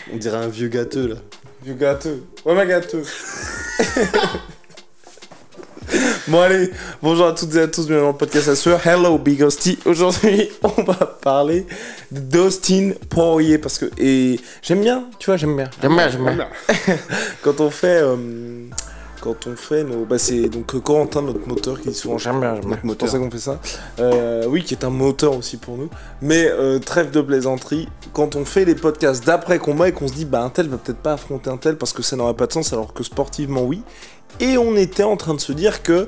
On dirait un vieux gâteux, là. Vieux gâteux. Ouais, ma gâteux. Bon, allez. Bonjour à toutes et à tous, bienvenue dans le podcast à sueur. Hello, Big Hostie. Aujourd'hui, on va parler d'Dustin Poirier. Parce que... Et j'aime bien, tu vois, j'aime bien. Quand on fait nos... Bah, c'est donc Corentin, notre moteur, qui dit souvent j'aime bien. C'est pour ça qu'on fait ça. Oui, qui est un moteur aussi pour nous. Mais trêve de plaisanterie, quand on fait les podcasts d'après combat et qu'on se dit bah un tel va peut-être pas affronter un tel parce que ça n'aurait pas de sens, alors que sportivement oui. Et on était en train de se dire que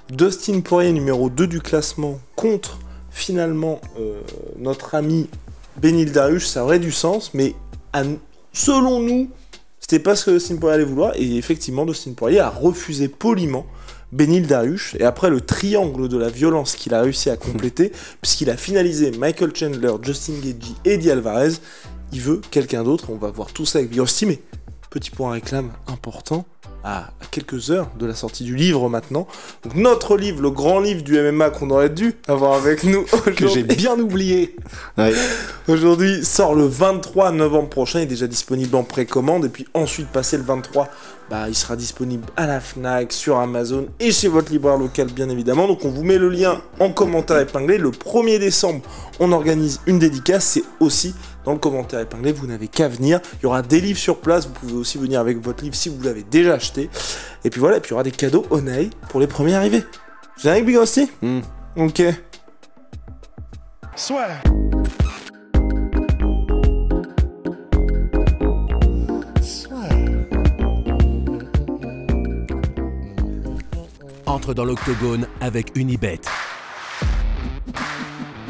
Dustin Poirier, numéro 2 du classement, contre finalement notre ami Beneil Dariush, ça aurait du sens, mais selon nous, c'était pas ce que Dustin Poirier allait vouloir. Et effectivement, Dustin Poirier a refusé poliment Beneil Dariush. Et après le triangle de la violence qu'il a réussi à compléter, puisqu'il a finalisé Michael Chandler, Justin Gaethje et Eddie Alvarez, il veut quelqu'un d'autre. On va voir tout ça avec Big Hostie, mais petit point réclame important. À quelques heures de la sortie du livre maintenant. Donc notre livre, le grand livre du MMA qu'on aurait dû avoir avec nous aujourd'hui. Que j'ai bien oublié. Ouais. Aujourd'hui sort le 23 novembre prochain, il est déjà disponible en précommande. Et puis ensuite, passé le 23, bah, il sera disponible à la Fnac, sur Amazon et chez votre libraire local bien évidemment. Donc on vous met le lien en commentaire épinglé. Le 1er décembre, on organise une dédicace. C'est aussi dans le commentaire épinglé, vous n'avez qu'à venir. Il y aura des livres sur place, vous pouvez aussi venir avec votre livre si vous l'avez déjà acheté. Et puis voilà, et puis il y aura des cadeaux Onaï pour les premiers arrivés. Vous avez avec Big Hostie Ok. Soit. Entre dans l'octogone avec Unibet.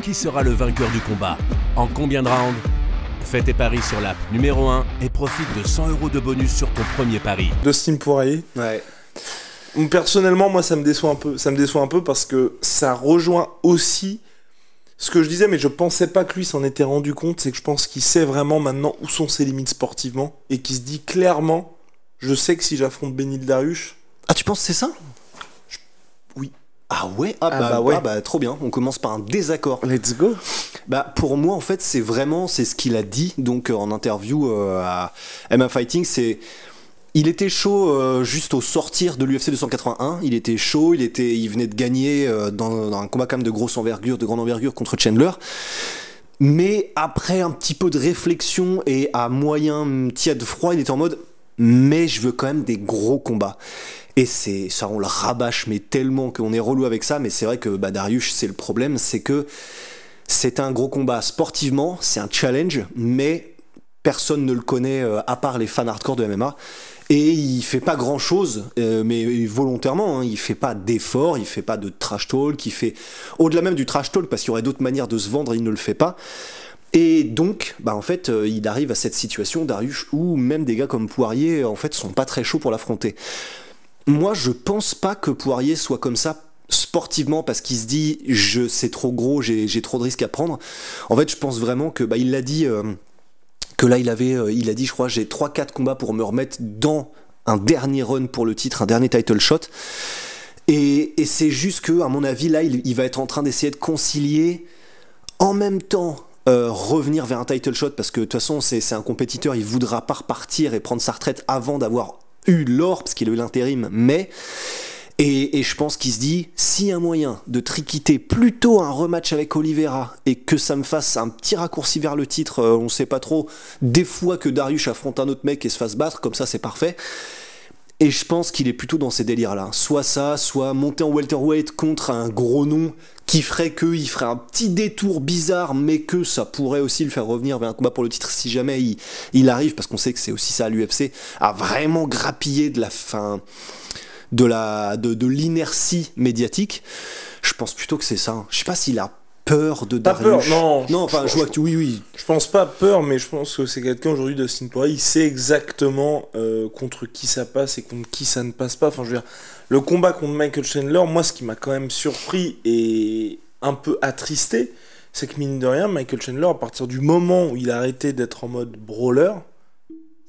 Qui sera le vainqueur du combat? En combien de rounds? Fais tes paris sur l'app numéro 1 et profite de 100 € de bonus sur ton premier pari. Dustin Poirier. Ouais. Personnellement, moi, ça me déçoit un peu. Ça me déçoit un peu parce que ça rejoint aussi ce que je disais, mais je pensais pas que lui s'en était rendu compte. C'est que je pense qu'il sait vraiment maintenant où sont ses limites sportivement et qu'il se dit clairement, je sais que si j'affronte Beneil Dariush... Ah, tu penses que c'est ça? Oui. Ah ouais, bah trop bien, on commence par un désaccord. Let's go. Bah pour moi en fait c'est ce qu'il a dit donc en interview à MMA Fighting, il était chaud juste au sortir de l'UFC 281, il était chaud, il venait de gagner dans un combat quand même de grande envergure contre Chandler. Mais après un petit peu de réflexion et à moyen tiède froid, il était en mode mais je veux quand même des gros combats. Et c'est ça, on le rabâche mais tellement qu'on est relou avec ça. Mais c'est vrai que Dariush, c'est le problème, c'est que c'est un gros combat sportivement, c'est un challenge, mais personne ne le connaît à part les fans hardcore de MMA. Et il fait pas grand chose, mais volontairement, hein, il fait pas d'efforts, il fait pas de trash talk, il fait au-delà même du trash talk parce qu'il y aurait d'autres manières de se vendre, il ne le fait pas. Et donc, en fait, il arrive à cette situation, Dariush, où même des gars comme Poirier, en fait, sont pas très chauds pour l'affronter. Moi, je pense pas que Poirier soit comme ça sportivement parce qu'il se dit c'est trop gros, j'ai trop de risques à prendre. En fait, je pense vraiment que il l'a dit que là il a dit, je crois, j'ai 3-4 combats pour me remettre dans un dernier run pour le titre, un dernier title shot. Et c'est juste que, à mon avis, là, il va être en train d'essayer de concilier en même temps. Revenir vers un title shot parce que de toute façon c'est un compétiteur, il voudra pas repartir et prendre sa retraite avant d'avoir eu l'or parce qu'il a eu l'intérim, mais et je pense qu'il se dit s'il y a un moyen de triquiter plutôt un rematch avec Oliveira et que ça me fasse un petit raccourci vers le titre, on sait pas trop, des fois que Dariush affronte un autre mec et se fasse battre, comme ça c'est parfait. Et je pense qu'il est plutôt dans ces délires-là. Soit ça, soit monter en welterweight contre un gros nom qui ferait qu'il ferait un petit détour bizarre, mais que ça pourrait aussi le faire revenir vers un combat pour le titre si jamais il arrive, parce qu'on sait que c'est aussi ça à l'UFC, à vraiment grappiller de la fin, de l'inertie médiatique. Je pense plutôt que c'est ça. Je sais pas s'il a peur de Dariush. Non, enfin, je vois que oui. Je pense pas peur, mais je pense que c'est quelqu'un aujourd'hui, Dustin Poirier, il sait exactement contre qui ça passe et contre qui ça ne passe pas. Enfin, je veux dire, le combat contre Michael Chandler, moi, ce qui m'a quand même surpris et un peu attristé, c'est que mine de rien, Michael Chandler, à partir du moment où il a arrêté d'être en mode brawler,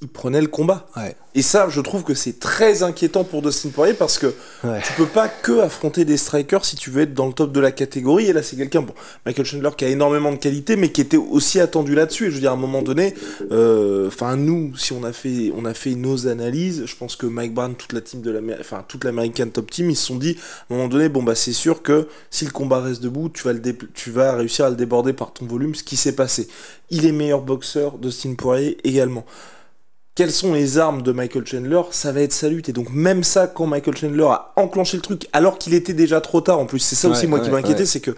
il prenait le combat. Ouais. Et ça, je trouve que c'est très inquiétant pour Dustin Poirier parce que tu peux pas que affronter des strikers si tu veux être dans le top de la catégorie. Et là, c'est quelqu'un, bon, Michael Chandler qui a énormément de qualité, mais qui était aussi attendu là-dessus. Et je veux dire, à un moment donné, nous, si on a fait nos analyses, je pense que Mike Brown, toute l'American Top Team, ils se sont dit, à un moment donné, bon, bah, c'est sûr que si le combat reste debout, tu vas réussir à le déborder par ton volume, ce qui s'est passé. Il est meilleur boxeur, Dustin Poirier également. Quelles sont les armes de Michael Chandler? Ça va être sa lutte. Et donc même ça, quand Michael Chandler a enclenché le truc, alors qu'il était déjà trop tard en plus, c'est ça aussi qui m'inquiétait, c'est que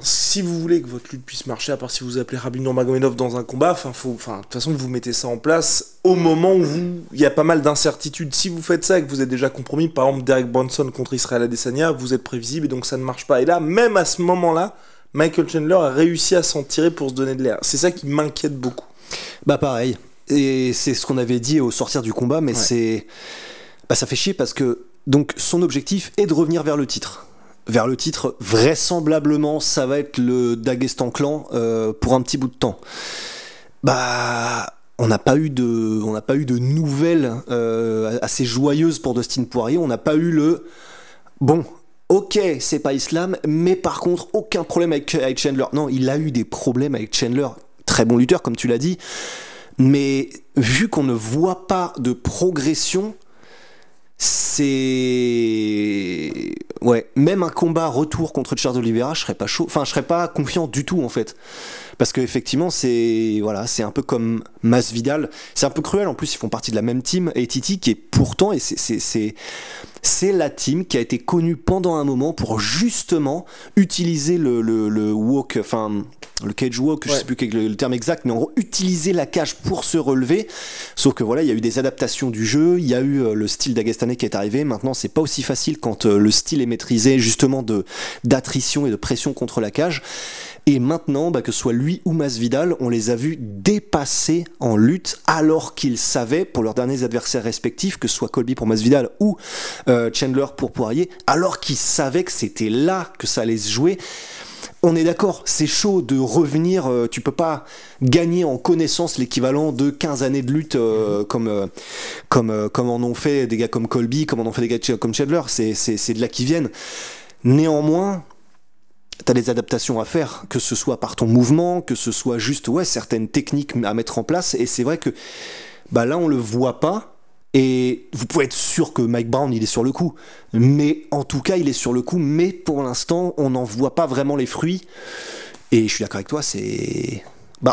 si vous voulez que votre lutte puisse marcher, à part si vous appelez Rabin Nurmagomedov dans un combat, de toute façon vous mettez ça en place au moment où il y a pas mal d'incertitudes. Si vous faites ça et que vous êtes déjà compromis, par exemple Derek Brunson contre Israel Adesanya, vous êtes prévisible et donc ça ne marche pas. Et là, même à ce moment-là, Michael Chandler a réussi à s'en tirer pour se donner de l'air. C'est ça qui m'inquiète beaucoup. Bah pareil, et c'est ce qu'on avait dit au sortir du combat, mais ça fait chier parce que donc son objectif est de revenir vers le titre. Vers le titre, vraisemblablement, ça va être le Daghestan Clan pour un petit bout de temps. Bah, on n'a pas eu de nouvelles assez joyeuses pour Dustin Poirier. On n'a pas eu le bon. Ok, c'est pas Islam, mais par contre, aucun problème avec Chandler. Non, il a eu des problèmes avec Chandler. Très bon lutteur, comme tu l'as dit, mais vu qu'on ne voit pas de progression, c'est... Ouais, même un combat retour contre Charles Oliveira, je serais pas chaud, enfin je serais pas confiant du tout en fait. Parce qu'effectivement, c'est un peu comme Masvidal, c'est un peu cruel, en plus ils font partie de la même team, ATT qui est pourtant, et c'est la team qui a été connue pendant un moment pour justement utiliser le walk, enfin le cage walk, je sais plus quel est le terme exact, mais en gros utiliser la cage pour se relever. Sauf que voilà, il y a eu des adaptations du jeu, il y a eu le style dagestanais qui est arrivé. Maintenant, c'est pas aussi facile quand le style est maîtrisé justement d'attrition et de pression contre la cage. Et maintenant, que ce soit lui ou Masvidal, on les a vus dépasser en lutte alors qu'ils savaient, pour leurs derniers adversaires respectifs, que ce soit Colby pour Masvidal ou Chandler pour Poirier, alors qu'ils savaient que c'était là que ça allait se jouer. On est d'accord, c'est chaud de revenir, tu peux pas gagner en connaissance l'équivalent de 15 années de lutte comme en ont fait des gars comme Colby, comme en ont fait des gars comme Chandler, c'est de là qu'ils viennent. Néanmoins, t'as des adaptations à faire, que ce soit par ton mouvement, que ce soit juste certaines techniques à mettre en place, et c'est vrai que là on le voit pas. Et vous pouvez être sûr que Mike Brown il est sur le coup, mais en tout cas il est sur le coup, mais pour l'instant on n'en voit pas vraiment les fruits. Et je suis d'accord avec toi,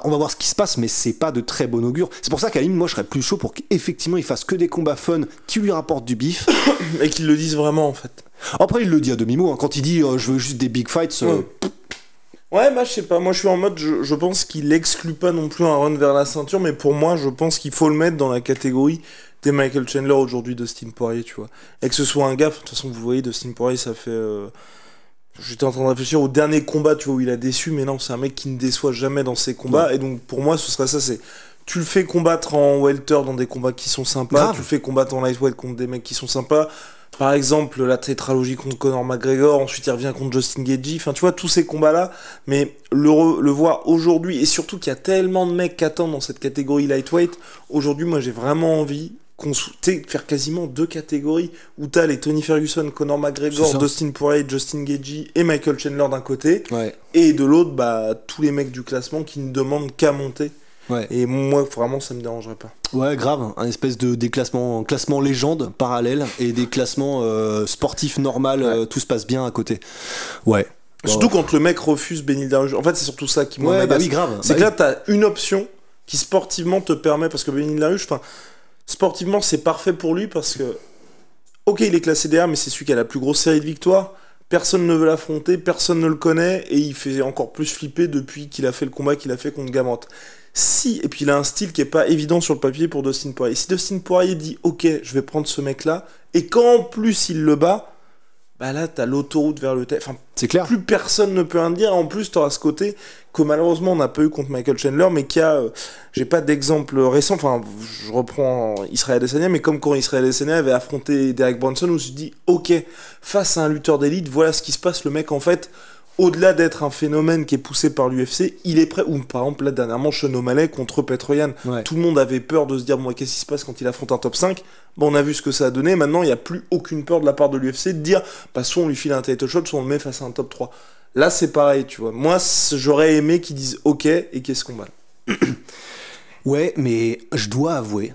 on va voir ce qui se passe, mais c'est pas de très bon augure. C'est pour ça qu'à la limite, moi je serais plus chaud pour qu'effectivement il fasse que des combats fun qui lui rapportent du bif et qu'il le dise vraiment en fait. Après il le dit à demi-mot, quand il dit je veux juste des big fights. Ouais, je sais pas, moi je suis en mode, je pense qu'il exclut pas non plus un run vers la ceinture, mais pour moi je pense qu'il faut le mettre dans la catégorie des Michael Chandler aujourd'hui, Dustin Poirier, tu vois. Et que ce soit un gars, de toute façon vous voyez, Dustin Poirier ça fait... J'étais en train de réfléchir au dernier combat, tu vois, où il a déçu, mais non, c'est un mec qui ne déçoit jamais dans ses combats, et donc pour moi ce serait ça, c'est... Tu le fais combattre en welter dans des combats qui sont sympas, tu le fais combattre en lightweight contre des mecs qui sont sympas. Par exemple, la tétralogie contre Conor McGregor, ensuite il revient contre Justin Gaethje, enfin tu vois, tous ces combats-là, mais le voir aujourd'hui, et surtout qu'il y a tellement de mecs qui attendent dans cette catégorie lightweight, aujourd'hui moi j'ai vraiment envie faire quasiment deux catégories, où t'as les Tony Ferguson, Conor McGregor, Dustin Poirier, Justin Gaethje et Michael Chandler d'un côté, et de l'autre, tous les mecs du classement qui ne demandent qu'à monter. Ouais. Et moi, vraiment, ça me dérangerait pas. Ouais, grave. Un espèce de classement légende parallèle et des classements sportifs normal, tout se passe bien à côté. Ouais. Surtout quand le mec refuse Beneil Dariush. En fait, c'est surtout ça qui m'agace. Oui, grave. C'est que là, t'as une option qui sportivement te permet, parce que Beneil Dariush, sportivement, c'est parfait pour lui parce que, ok, il est classé derrière, mais c'est celui qui a la plus grosse série de victoires. Personne ne veut l'affronter, personne ne le connaît, et il fait encore plus flipper depuis qu'il a fait le combat qu'il a fait contre Gamrot. Et puis il a un style qui est pas évident sur le papier pour Dustin Poirier. Si Dustin Poirier dit ok, je vais prendre ce mec là, et qu'en plus il le bat, là t'as l'autoroute vers le c'est clair. Plus personne ne peut rien dire. En plus t'auras ce côté que malheureusement on n'a pas eu contre Michael Chandler, mais qui a j'ai pas d'exemple récent, je reprends Israel Adesanya, mais comme quand Israel Adesanya avait affronté Derek Brunson, où on se dit ok, face à un lutteur d'élite, voilà ce qui se passe, le mec en fait au-delà d'être un phénomène qui est poussé par l'UFC, il est prêt. Ou par exemple, là, dernièrement, Sean O'Malley contre Petroyan. Ouais. Tout le monde avait peur de se dire, bon, qu'est-ce qui se passe quand il affronte un top 5 ? Bon, on a vu ce que ça a donné. Maintenant, il n'y a plus aucune peur de la part de l'UFC de dire, bah, soit on lui file un title shot, soit on le met face à un top 3. Là, c'est pareil, tu vois. Moi, j'aurais aimé qu'ils disent, ok, et qu'est-ce qu'on va ? Ouais, mais je dois avouer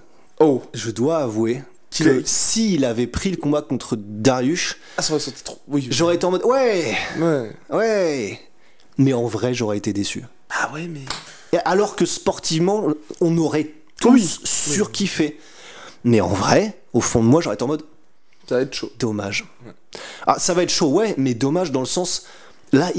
que s'il avait pris le combat contre Dariush, ça aurait sorti trop. Oui. J'aurais été en mode ouais. Mais en vrai, j'aurais été déçu. Ah ouais, mais. Et alors que sportivement, on aurait tous surkiffé. Mais en vrai, au fond de moi, j'aurais été en mode. Ça va être chaud. Dommage. Ouais. Ah, ça va être chaud, ouais, mais dommage dans le sens. Là,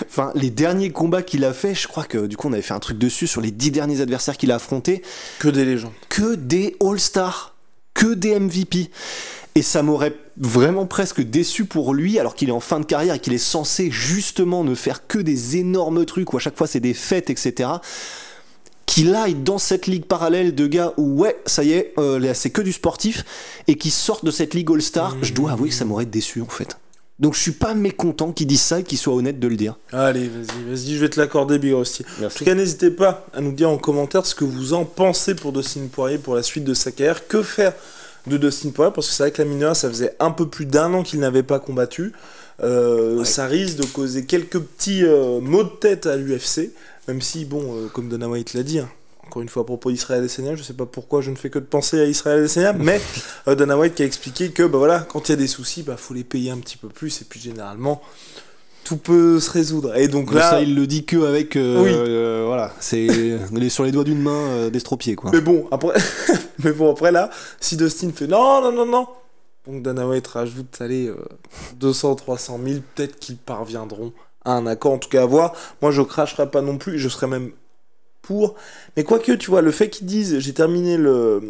enfin, les derniers combats qu'il a fait, je crois que du coup, on avait fait un truc dessus sur les 10 derniers adversaires qu'il a affrontés. Que des légendes. Que des All-Stars. Que des MVP. Et ça m'aurait vraiment presque déçu pour lui, alors qu'il est en fin de carrière et qu'il est censé justement ne faire que des énormes trucs où à chaque fois c'est des fêtes, etc. Qu'il aille dans cette ligue parallèle de gars où, ouais, ça y est, c'est que du sportif, et qu'il sorte de cette ligue All-Star, je dois avouer que ça m'aurait déçu en fait. Donc je suis pas mécontent qu'il dise ça et qu'il soit honnête de le dire. Allez, vas-y, je vais te l'accorder, Big Rusty. En tout cas, n'hésitez pas à nous dire en commentaire ce que vous en pensez pour Dustin Poirier pour la suite de sa carrière. Que faire de Dustin Poirier, parce que c'est vrai que la mineure, ça faisait un peu plus d'1 an qu'il n'avait pas combattu. Ça risque de causer quelques petits maux de tête à l'UFC, même si, bon, comme Dana White l'a dit, hein, encore une fois à propos d'Israël Adesanya, je sais pas pourquoi je ne fais que de penser à Israël Adesanya, mais Dana White qui a expliqué que bah voilà, quand il y a des soucis, bah faut les payer un petit peu plus, et puis généralement tout peut se résoudre. Et donc là, ça il le dit que avec voilà, c'est sur les doigts d'une main d'estropié quoi. Mais bon après là, si Dustin fait non, donc Dana White rajoute 200 300 000, peut-être qu'ils parviendront à un accord, en tout cas à voir. Moi je cracherai pas non plus, je serais même pour, mais quoique tu vois, le fait qu'ils disent j'ai terminé le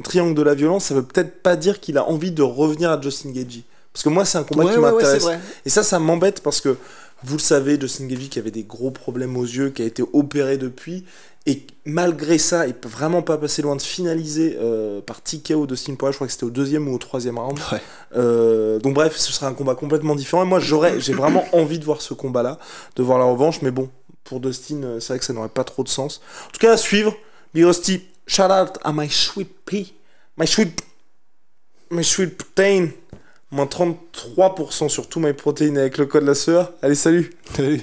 triangle de la violence, ça veut peut-être pas dire qu'il a envie de revenir à Justin Gaethje, parce que moi c'est un combat qui m'intéresse, et ça m'embête parce que vous le savez, Justin Gaethje qui avait des gros problèmes aux yeux, qui a été opéré depuis, et malgré ça il peut vraiment pas passer loin de finaliser par TKO Dustin Poirier, je crois que c'était au 2e ou au 3e round. Donc bref, ce sera un combat complètement différent, et moi j'ai vraiment envie de voir ce combat là, de voir la revanche, mais bon, pour Dustin, c'est vrai que ça n'aurait pas trop de sens. En tout cas, à suivre. Big Rusty, shout out à my sweet pea. My sweet protein. Moins 33% sur tout my protein avec le code la sueur. Allez, salut. Salut.